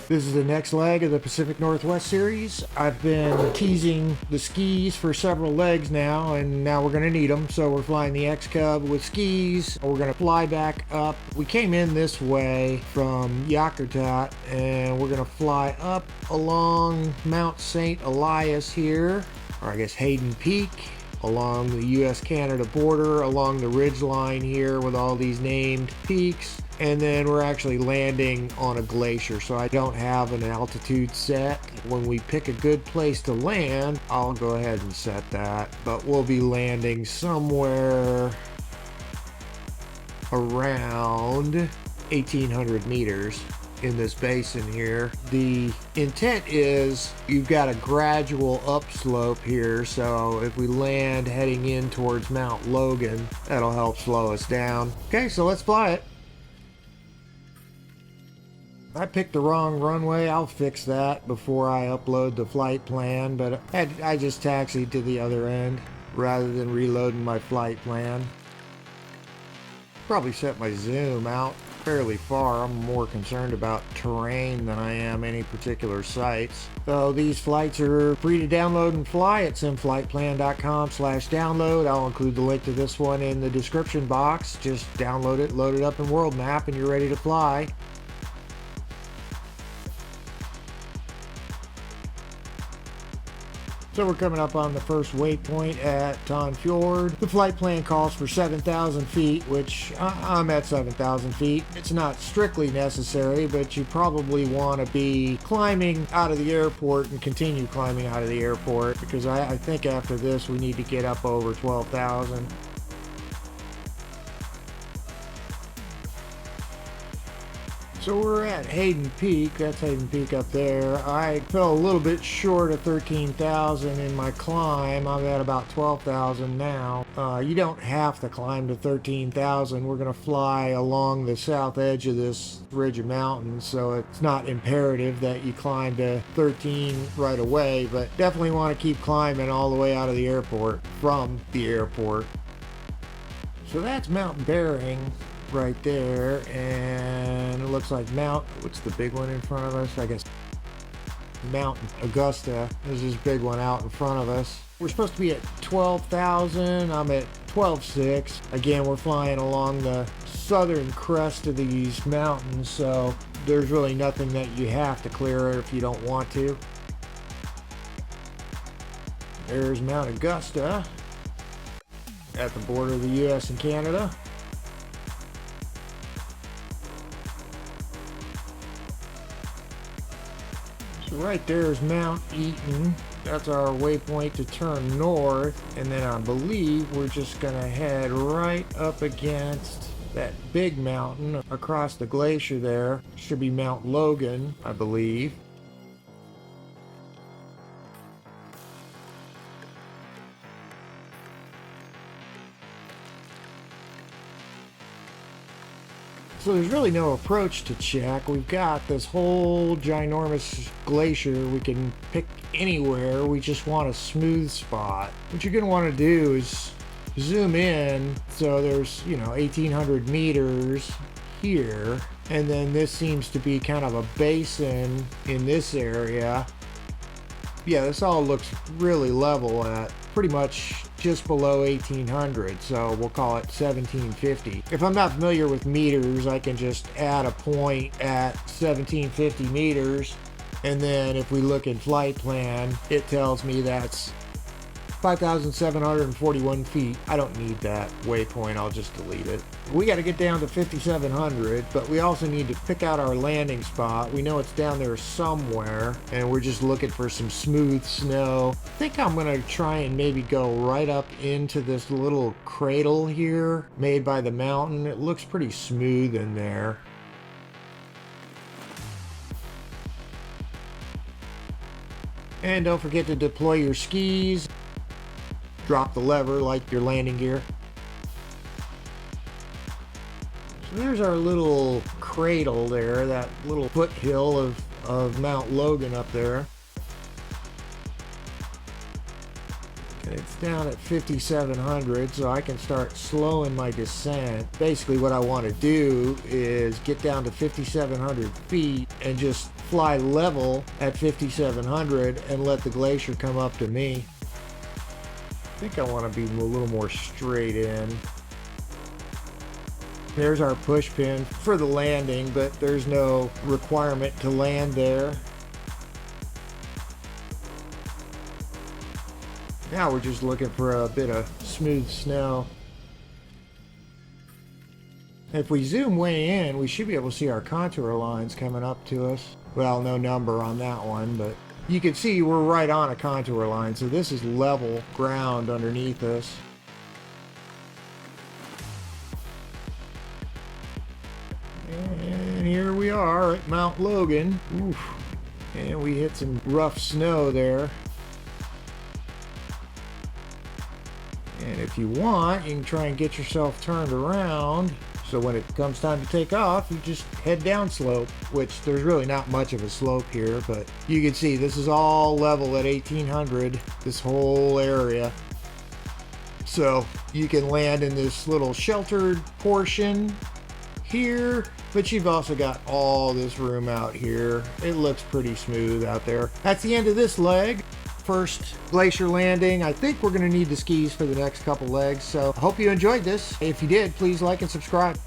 This is the next leg of the Pacific Northwest series. I've been teasing the skis for several legs now, and now we're going to need them. So we're flying the XCub with skis. We're going to fly back up. We came in this way from Yakutat, and we're going to fly up along Mount St. Elias here, or I guess Hayden Peak, along the US-Canada border, along the ridge line here with all these named peaks. And then we're actually landing on a glacier, so I don't have an altitude set. When we pick a good place to land, I'll go ahead and set that. But we'll be landing somewhere around 1,800 meters in this basin here. The intent is you've got a gradual upslope here, so if we land heading in towards Mt Logan, that'll help slow us down. Okay, so let's fly it. I picked the wrong runway. I'll fix that before I upload the flight plan, but I just taxied to the other end rather than reloading my flight plan. Probably set my zoom out fairly far. I'm more concerned about terrain than I am any particular sites. So these flights are free to download and fly at simflightplan.com/download. I'll include the link to this one in the description box. Just download it, load it up in World Map, and you're ready to fly. So we're coming up on the first waypoint at Tonfjord. The flight plan calls for 7,000 feet, which I'm at 7,000 feet. It's not strictly necessary, but you probably want to be climbing out of the airport and continue climbing out of the airport, because I think after this we need to get up over 12,000. So we're at Hayden Peak. That's Hayden Peak up there. I fell a little bit short of 13,000 in my climb. I'm at about 12,000 now. You don't have to climb to 13,000. We're going to fly along the south edge of this ridge of mountains, so it's not imperative that you climb to 13 right away, but definitely want to keep climbing all the way out of the airport, from the airport. So that's Mountain Bearing right there, and it looks like what's the big one in front of us? I guess Mount Augusta is this big one out in front of us. We're supposed to be at 12,000. I'm at 12,600. Again, we're flying along the southern crest of these mountains, so there's really nothing that you have to clear if you don't want to. There's Mount Augusta at the border of the US and Canada. Right there is Mount Eaton. That's our waypoint to turn north, and then I believe we're just gonna head right up against that big mountain across the glacier there. Should be Mt Logan, I believe. So there's really no approach to check. We've got this whole ginormous glacier we can pick anywhere. We just want a smooth spot. What you're going to want to do is zoom in. So there's, 1,800 meters here. And then this seems to be kind of a basin in this area. Yeah, this all looks really level at pretty much just below 1,800, so we'll call it 1,750. If I'm not familiar with meters, I can just add a point at 1,750 meters, and then if we look in flight plan, it tells me that's 5,741 feet. I don't need that waypoint, I'll just delete it. We got to get down to 5,700, but we also need to pick out our landing spot. We know it's down there somewhere, and we're just looking for some smooth snow. I think I'm going to try and maybe go right up into this little cradle here made by the mountain. It looks pretty smooth in there. And don't forget to deploy your skis. Drop the lever like your landing gear. So there's our little cradle there, that little foothill of Mt Logan up there. And it's down at 5,700, so I can start slowing my descent. Basically what I want to do is get down to 5,700 feet and just fly level at 5,700 and let the Glacier come up to me. I think I want to be a little more straight in. There's our push pin for the landing, but there's no requirement to land there. Now we're just looking for a bit of smooth snow. If we zoom way in, we should be able to see our contour lines coming up to us. Well, no number on that one, but you can see we're right on a contour line, so this is level ground underneath us. And here we are at Mt Logan. Oof. And we hit some rough snow there. And if you want, you can try and get yourself turned around. So when it comes time to take off, you just head down slope, which there's really not much of a slope here, but you can see this is all level at 1800, this whole area. So you can land in this little sheltered portion here, but you've also got all this room out here. It looks pretty smooth out there. That's the end of this leg. First Glacier landing. I think we're going to need the skis for the next couple legs, so I hope you enjoyed this. If you did, please like and subscribe.